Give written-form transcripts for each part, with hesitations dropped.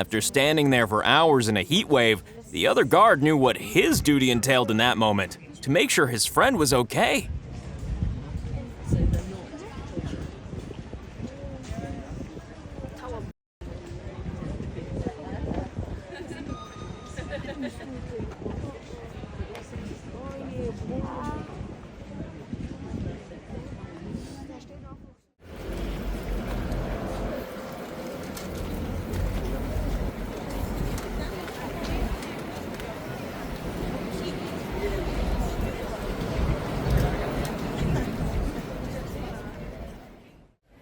After standing there for hours in a heat wave, the other guard knew what his duty entailed in that moment, to make sure his friend was okay.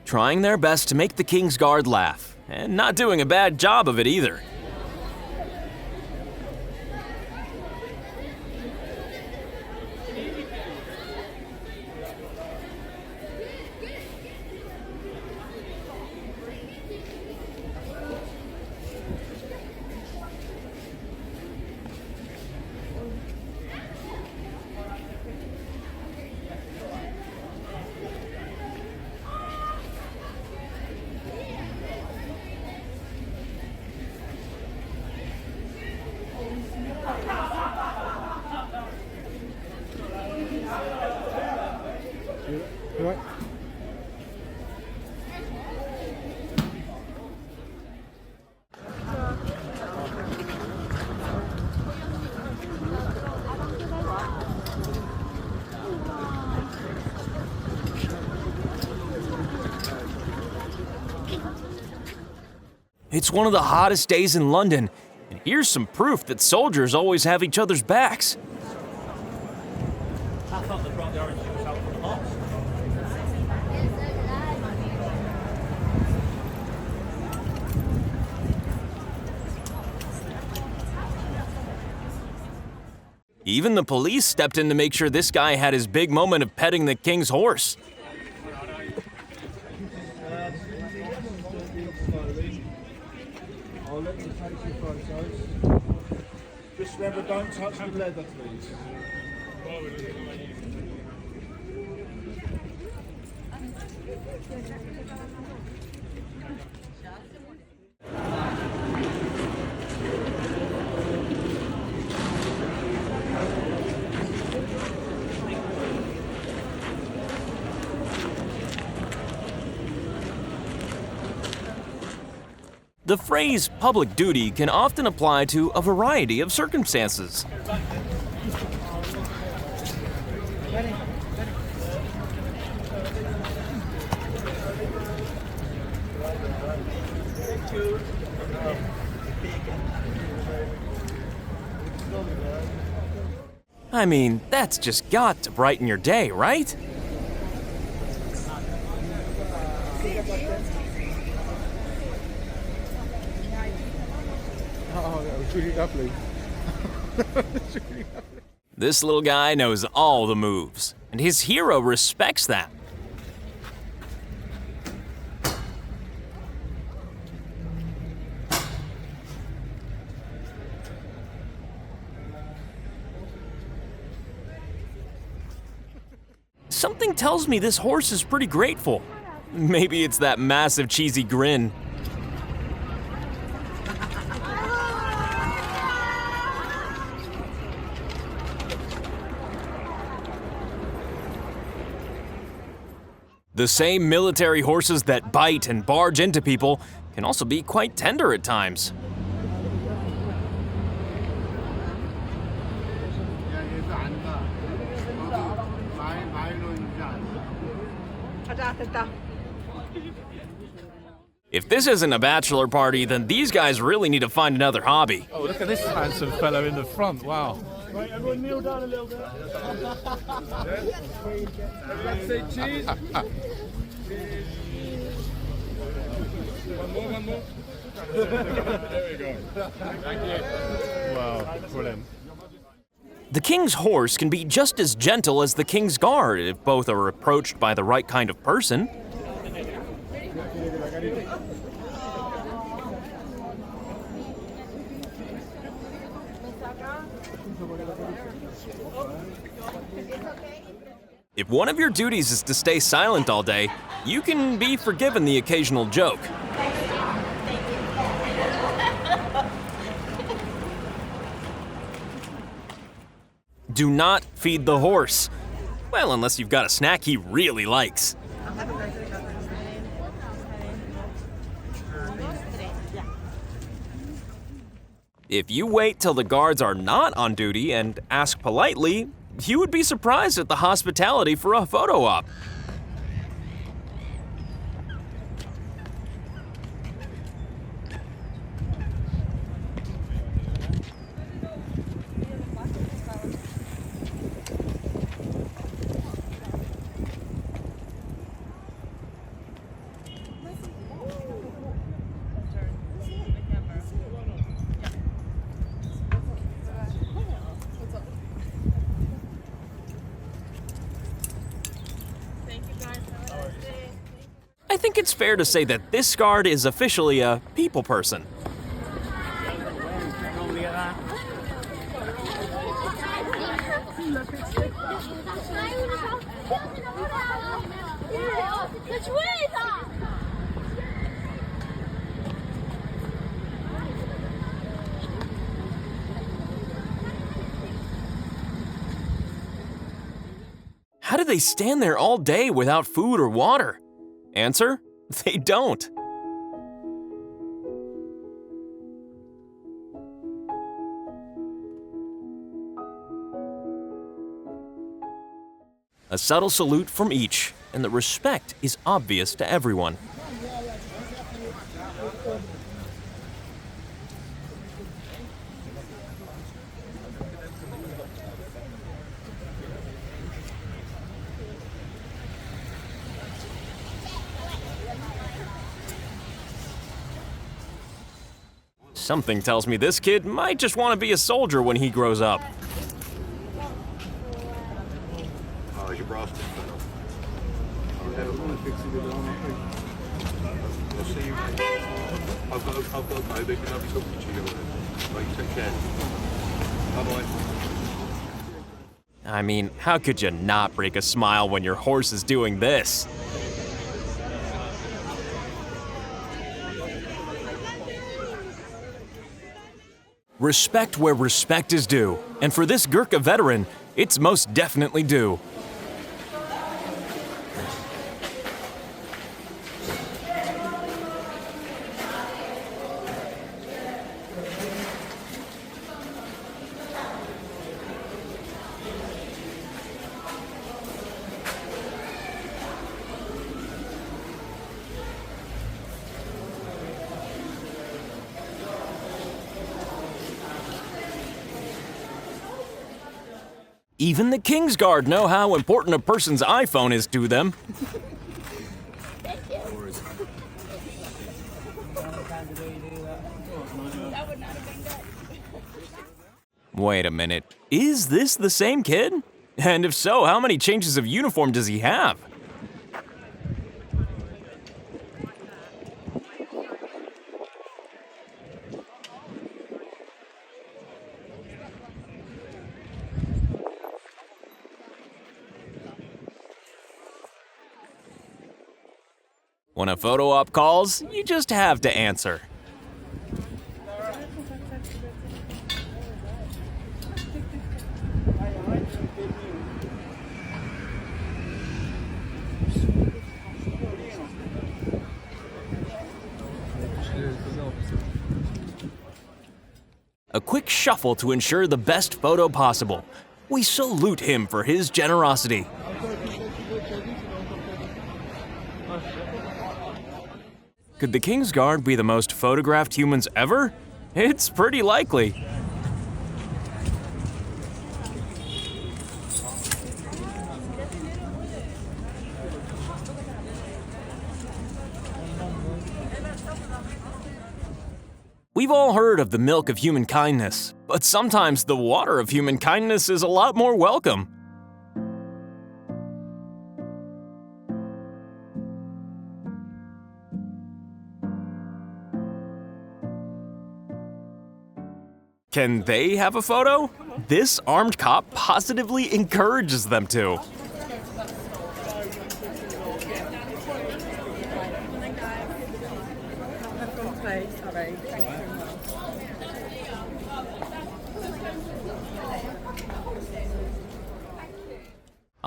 Trying their best to make the King's Guard laugh, and not doing a bad job of it either. Right. It's one of the hottest days in London, and here's some proof that soldiers always have each other's backs. Even the police stepped in to make sure this guy had his big moment of petting the king's horse. I'll let you take your photos. Just remember, don't touch the leather, please. The phrase public duty can often apply to a variety of circumstances. I mean, that's just got to brighten your day, right? Oh, that was really lovely. This little guy knows all the moves, and his hero respects that. Something tells me this horse is pretty grateful. Maybe it's that massive cheesy grin. The same military horses that bite and barge into people can also be quite tender at times. If this isn't a bachelor party, then these guys really need to find another hobby. Oh, look at this handsome fellow in the front, wow. Right, everyone kneel down a little bit. Everyone say cheese. One more. There we go. Thank you. Wow, brilliant. The king's horse can be just as gentle as the king's guard if both are approached by the right kind of person. If one of your duties is to stay silent all day, you can be forgiven the occasional joke. Do not feed the horse. Well, unless you've got a snack he really likes. If you wait till the guards are not on duty and ask politely, you would be surprised at the hospitality for a photo op. I think it's fair to say that this guard is officially a people person. How do they stand there all day without food or water? Answer: they don't. A subtle salute from each, and the respect is obvious to everyone. Something tells me this kid might just want to be a soldier when he grows up. I mean, how could you not break a smile when your horse is doing this? Respect where respect is due, and for this Gurkha veteran, it's most definitely due. Even the King's Guard know how important a person's iPhone is to them. Wait a minute, is this the same kid? And if so, how many changes of uniform does he have? When a photo op calls, you just have to answer. A quick shuffle to ensure the best photo possible. We salute him for his generosity. Could the King's Guard be the most photographed humans ever? It's pretty likely. We've all heard of the milk of human kindness, but sometimes the water of human kindness is a lot more welcome. Can they have a photo? This armed cop positively encourages them to.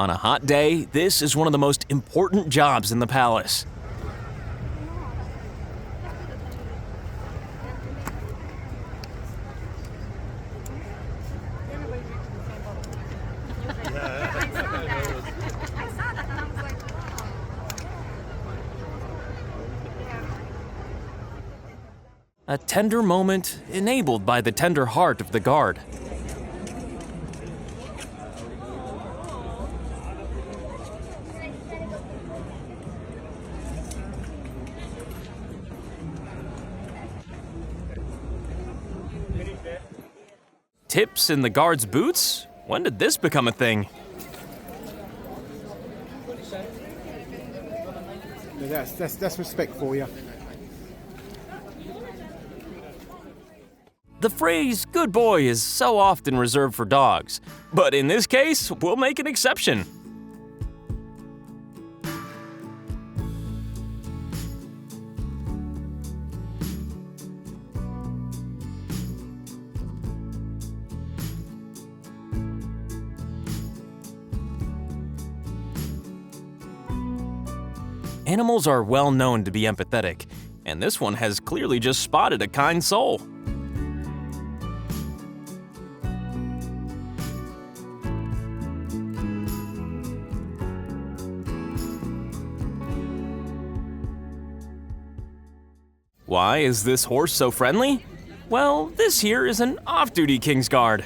On a hot day, this is one of the most important jobs in the palace. A tender moment enabled by the tender heart of the guard. Tips in the guard's boots? When did this become a thing? That's respect for you. The phrase "good boy" is so often reserved for dogs, but in this case, we'll make an exception. Animals are well known to be empathetic, and this one has clearly just spotted a kind soul. Why is this horse so friendly? Well, this here is an off-duty King's Guard.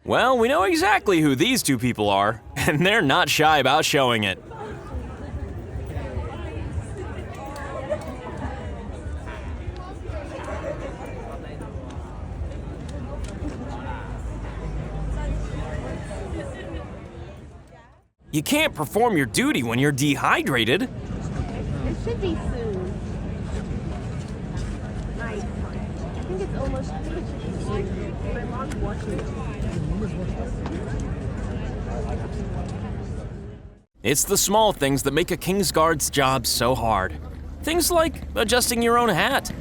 Well, we know exactly who these two people are, and they're not shy about showing it. You can't perform your duty when you're dehydrated. It should be soon. Nice. I think it's almost. My mom's watching. It's the small things that make a King's Guard's job so hard. Things like adjusting your own hat.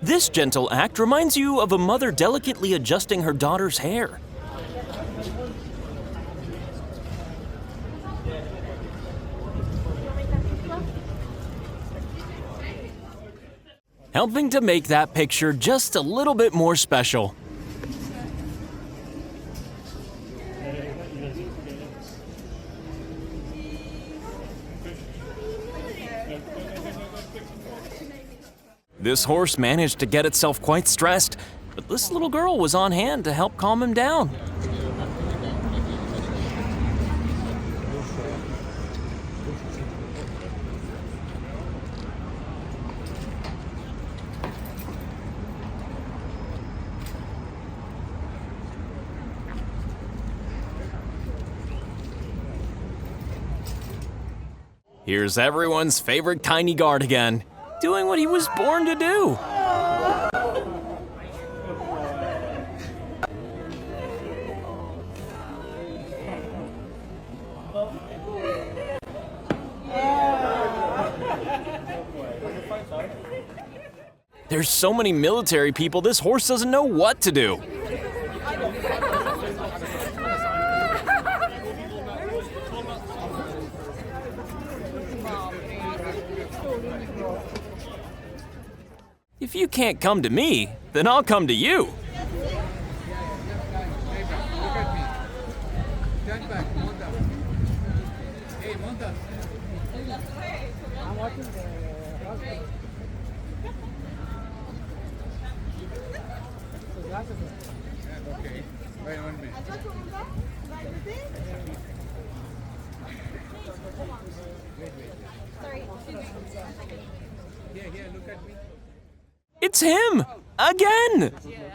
This gentle act reminds you of a mother delicately adjusting her daughter's hair. Helping to make that picture just a little bit more special. This horse managed to get itself quite stressed, but this little girl was on hand to help calm him down. Here's everyone's favorite tiny guard again, doing what he was born to do. There's so many military people, this horse doesn't know what to do. If you can't come to me, then I'll come to you. It's him! Again!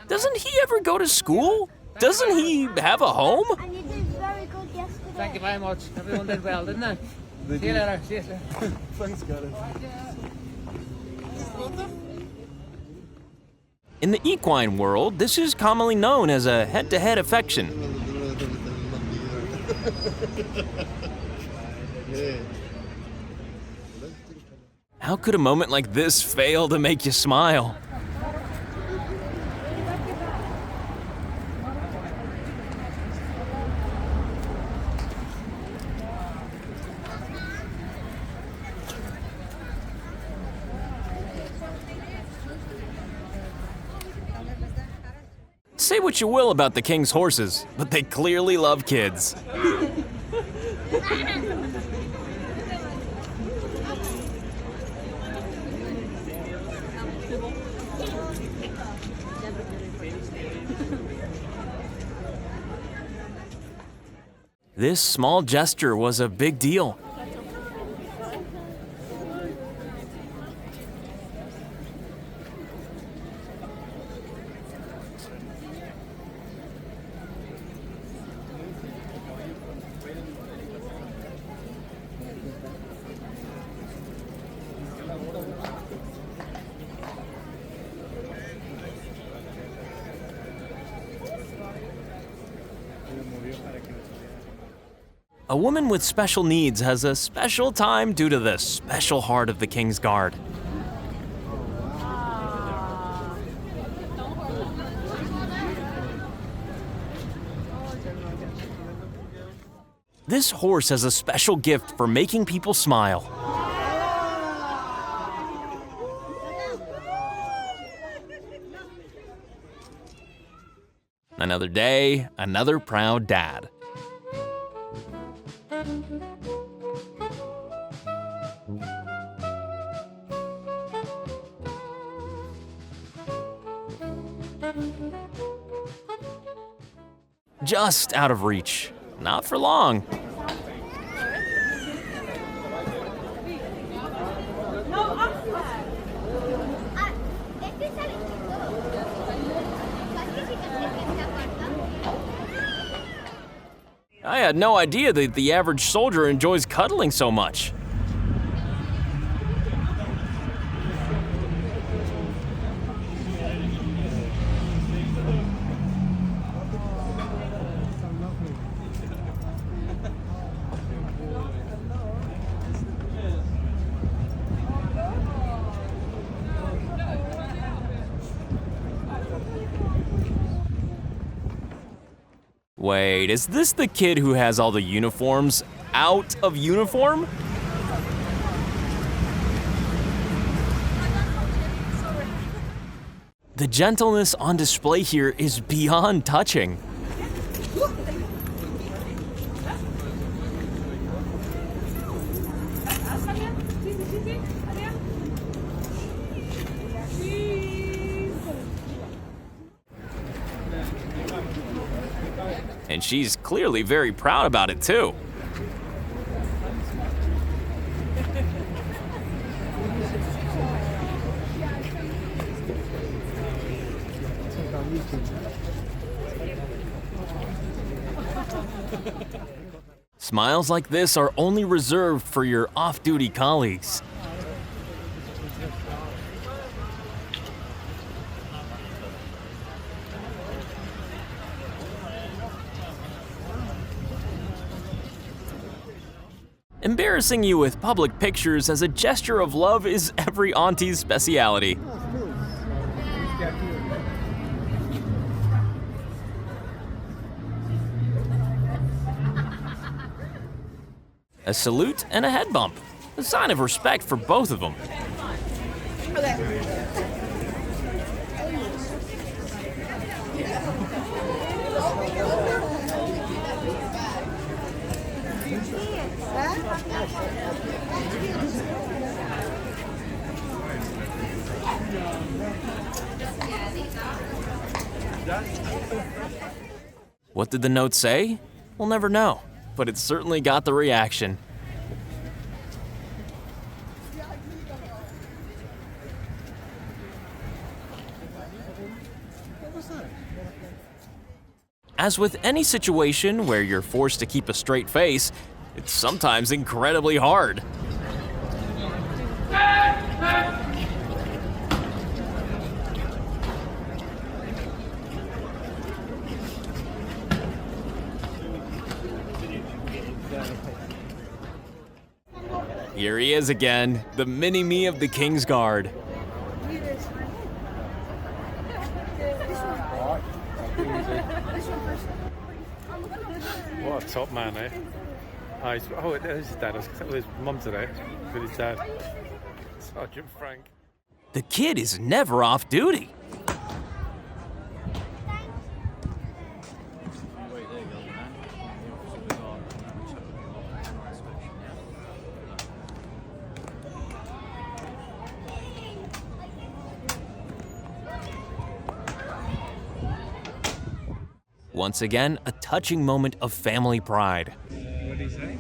Doesn't he ever go to school? Doesn't he have a home? And you did very good yesterday. Thank you very much. Everyone did well, didn't they? In the equine world, this is commonly known as a head-to-head affection. How could a moment like this fail to make you smile? Say what you will about the king's horses, but they clearly love kids. This small gesture was a big deal. A woman with special needs has a special time due to the special heart of the King's Guard. This horse has a special gift for making people smile. Another day, another proud dad. Just out of reach. Not for long. I had no idea that the average soldier enjoys cuddling so much. Wait, is this the kid who has all the uniforms out of uniform? The gentleness on display here is beyond touching. And she's clearly very proud about it too. Smiles like this are only reserved for your off-duty colleagues. Embarrassing you with public pictures as a gesture of love is every auntie's speciality. A salute and a head bump, a sign of respect for both of them. What did the note say? We'll never know, but it certainly got the reaction. As with any situation where you're forced to keep a straight face, It's sometimes incredibly hard. Here he is again, the mini-me of the King's Guard. What a top man, eh? Oh, there's his dad. I was with his mum today, with his dad. Sergeant Frank. The kid is never off duty. Once again, a touching moment of family pride. What did he say?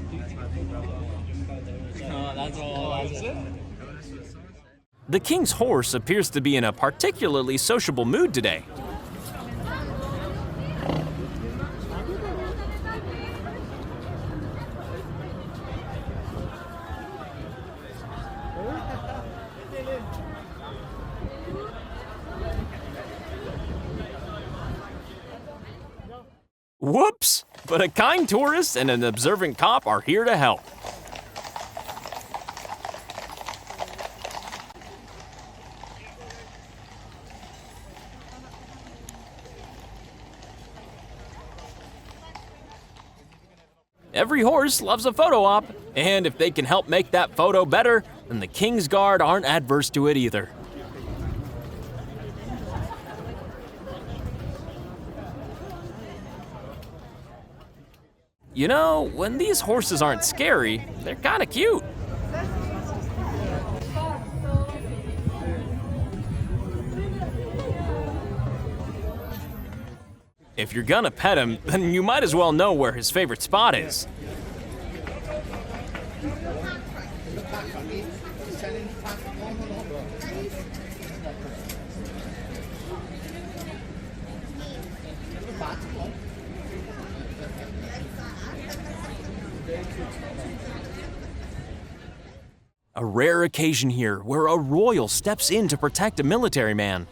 The king's horse appears to be in a particularly sociable mood today. Whoops! But a kind tourist and an observant cop are here to help. Every horse loves a photo op, and if they can help make that photo better, then the King's Guard aren't adverse to it either. You know, when these horses aren't scary, they're kinda cute. If you're gonna pet him, then you might as well know where his favorite spot is. A rare occasion here where a royal steps in to protect a military man.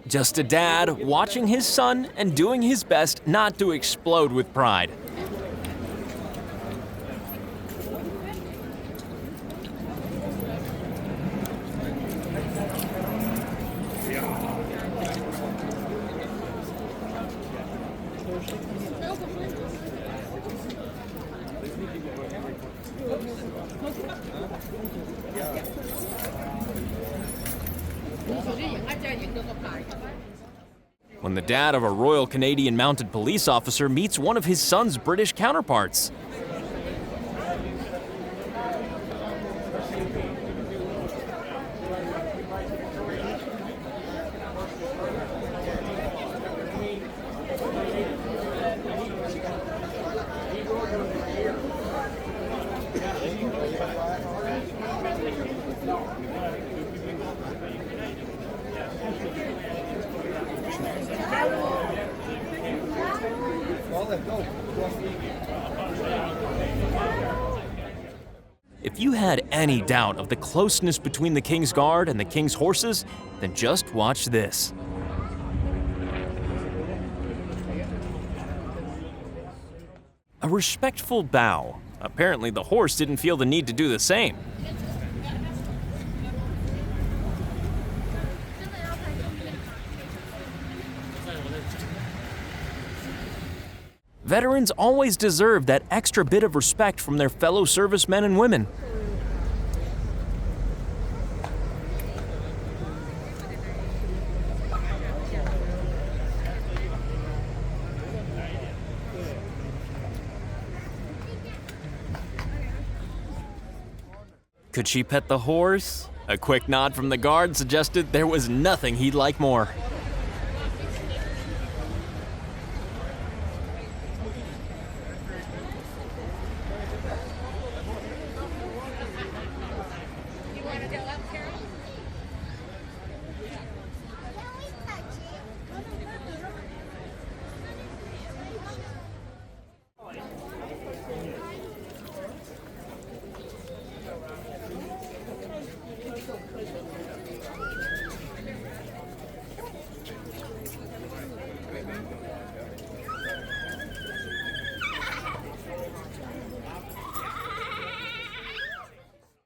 Just a dad watching his son and doing his best not to explode with pride. When the dad of a Royal Canadian Mounted Police officer meets one of his son's British counterparts. If you had any doubt of the closeness between the King's Guard and the King's horses, then just watch this. A respectful bow. Apparently the horse didn't feel the need to do the same. Veterans always deserve that extra bit of respect from their fellow servicemen and women. Could she pet the horse? A quick nod from the guard suggested there was nothing he'd like more. want to go up, Carol?